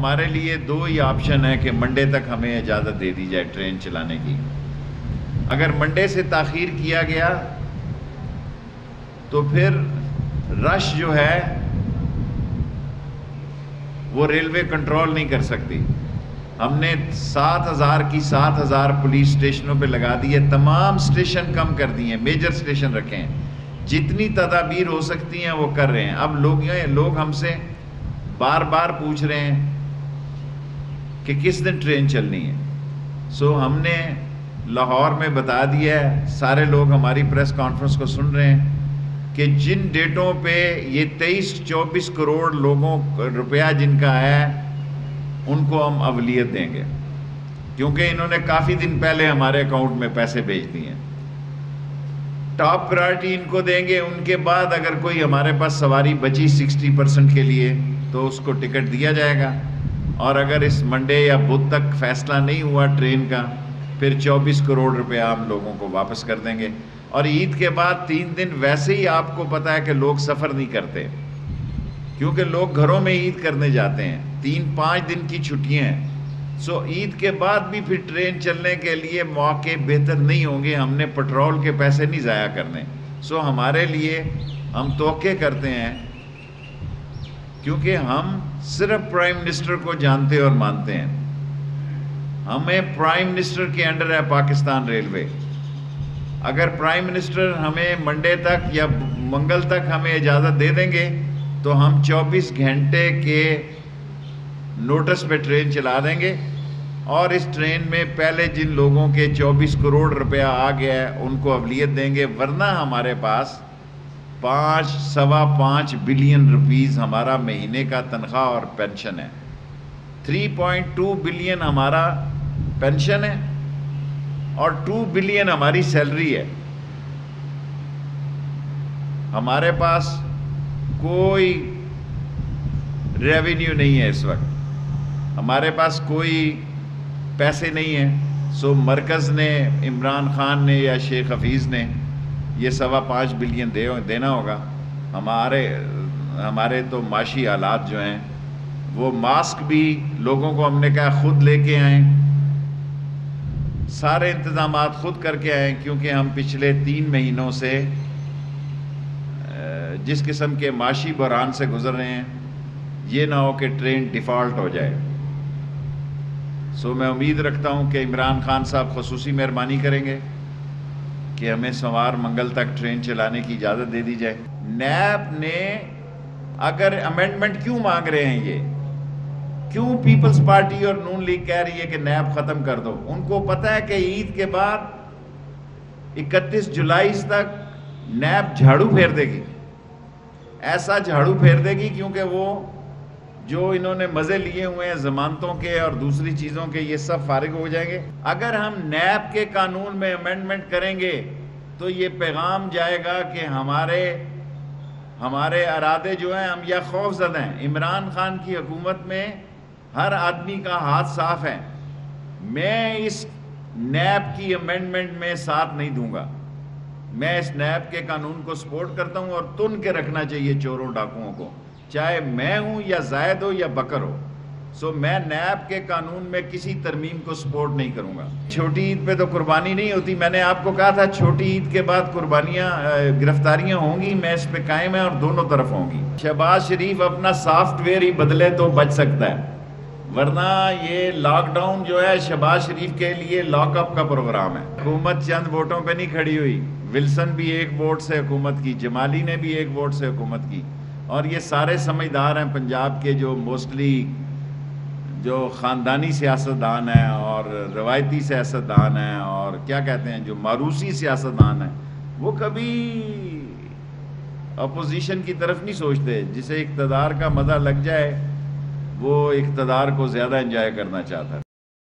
ہمارے لیے دو ہی آپشن ہے کہ منڈے تک ہمیں اجازت دے دی جائے ٹرین چلانے کی. اگر منڈے سے تاخیر کیا گیا تو پھر رش جو ہے وہ ریلوے کنٹرول نہیں کر سکتی. ہم نے 7,000 کی 7,000 پولیس اسٹیشنوں پہ لگا دی ہے. تمام اسٹیشن کم کر دیے ہیں, میجر اسٹیشن رکھے ہیں. جتنی تدابیر ہو سکتی ہیں وہ کر رہے ہیں. اب لوگ ہم سے بار بار پوچھ رہے ہیں کہ کس دن ٹرین چلنی ہے. سو ہم نے لاہور میں بتا دیا ہے, سارے لوگ ہماری پریس کانفرنس کو سن رہے ہیں کہ جن ڈیٹوں پہ یہ 23-24 کروڑ لوگوں روپیہ جن کا ہے ان کو ہم اولویت دیں گے, کیونکہ انہوں نے کافی دن پہلے ہمارے اکاؤنٹ میں پیسے بھیج دیے ہیں. ٹاپ پرائرٹی ان کو دیں گے. ان کے بعد اگر کوئی ہمارے پاس سواری بچی 60% کے لیے تو اس کو ٹکٹ دیا جائے گا, اور اگر اس منڈے یا بدھ تک فیصلہ نہیں ہوا ٹرین کا پھر 24 کروڑ روپیہ ہم لوگوں کو واپس کر دیں گے. اور عید کے بعد 3 دن ویسے ہی آپ کو پتہ ہے کہ لوگ سفر نہیں کرتے, کیونکہ لوگ گھروں میں عید کرنے جاتے ہیں. 3-5 دن کی چھٹیاں ہیں. سو عید کے بعد بھی پھر ٹرین چلنے کے لیے مواقع بہتر نہیں ہوں گے. ہم نے پٹرول کے پیسے نہیں ضائع کرنے. سو ہمارے لیے ہم توقع کرتے ہیں, کیونکہ ہم صرف پرائم منسٹر کو جانتے اور مانتے ہیں. ہمیں پرائم منسٹر کے انڈر ہے پاکستان ریلوے. اگر پرائم منسٹر ہمیں منڈے تک یا منگل تک ہمیں اجازت دے دیں گے تو ہم 24 گھنٹے کے نوٹس پہ ٹرین چلا دیں گے, اور اس ٹرین میں پہلے جن لوگوں کے 24 کروڑ روپیہ آ گیا ہے ان کو اولویت دیں گے. ورنہ ہمارے پاس 5.25 بلین روپیز ہمارا مہینے کا تنخواہ اور پینشن ہے. 3.2 بلین ہمارا پینشن ہے اور 2 بلین ہماری سیلری ہے. ہمارے پاس کوئی ریونیو نہیں ہے اس وقت, ہمارے پاس کوئی پیسے نہیں ہیں. سو مرکز نے, عمران خان نے یا شیخ حفیظ نے یہ 5.25 بلین دینا ہوگا. ہمارے تو معاشی حالات جو ہیں, وہ ماسک بھی لوگوں کو ہم نے کہا خود لے کے آئیں, سارے انتظامات خود کر کے آئیں, کیونکہ ہم پچھلے 3 مہینوں سے جس قسم کے معاشی بحران سے گزر رہے ہیں, یہ نہ ہو کہ ٹرین ڈیفالٹ ہو جائے. سو میں امید رکھتا ہوں کہ عمران خان صاحب خصوصی مہربانی کریں گے کہ ہمیں سوار منگل تک ٹرین چلانے کی اجازت دے دی جائے. نیب نے اگر امینڈمنٹ کیوں مانگ رہے ہیں, یہ کیوں پیپلز پارٹی اور نون لیگ کہہ رہی ہے کہ نیب ختم کر دو؟ ان کو پتہ ہے کہ عید کے بعد 31 جولائی تک نیب جھاڑو پھیر دے گی. ایسا جھاڑو پھیر دے گی کیونکہ وہ جو انہوں نے مزے لیے ہوئے ہیں ضمانتوں کے اور دوسری چیزوں کے, یہ سب فارغ ہو جائیں گے. اگر ہم نیب کے قانون میں امینڈمنٹ کریں گے تو یہ پیغام جائے گا کہ ہمارے ارادے جو ہیں, ہم یا خوف زدہ ہیں. عمران خان کی حکومت میں ہر آدمی کا ہاتھ صاف ہے. میں اس نیب کی امینڈمنٹ میں ساتھ نہیں دوں گا. میں اس نیب کے قانون کو سپورٹ کرتا ہوں, اور تن کے رکھنا چاہیے چوروں ڈاکوؤں کو, چاہے میں ہوں یا زائد ہو یا بکر ہو. سو میں نیب کے قانون میں کسی ترمیم کو سپورٹ نہیں کروں گا. چھوٹی عید پہ تو قربانی نہیں ہوتی. میں نے آپ کو کہا تھا چھوٹی عید کے بعد گرفتاریاں ہوں گی, میں اس پہ قائم ہے اور دونوں طرف ہوں گی. شہباز شریف اپنا سافٹ ویئر ہی بدلے تو بچ سکتا ہے, ورنہ یہ لاک ڈاؤن جو ہے شہباز شریف کے لیے لاک اپ کا پروگرام ہے. حکومت چند ووٹوں پہ نہیں کھڑی ہوئی. ولسن بھی 1 ووٹ سے حکومت کی, جمالی نے بھی 1 ووٹ سے حکومت کی, اور یہ سارے سمجھدار ہیں پنجاب کے جو موسٹلی جو خاندانی سیاستدان ہیں اور روایتی سیاستدان ہیں اور کیا کہتے ہیں جو موروثی سیاستدان ہیں, وہ کبھی اپوزیشن کی طرف نہیں سوچتے. جسے اقتدار کا مزہ لگ جائے وہ اقتدار کو زیادہ انجوائے کرنا چاہتا ہے.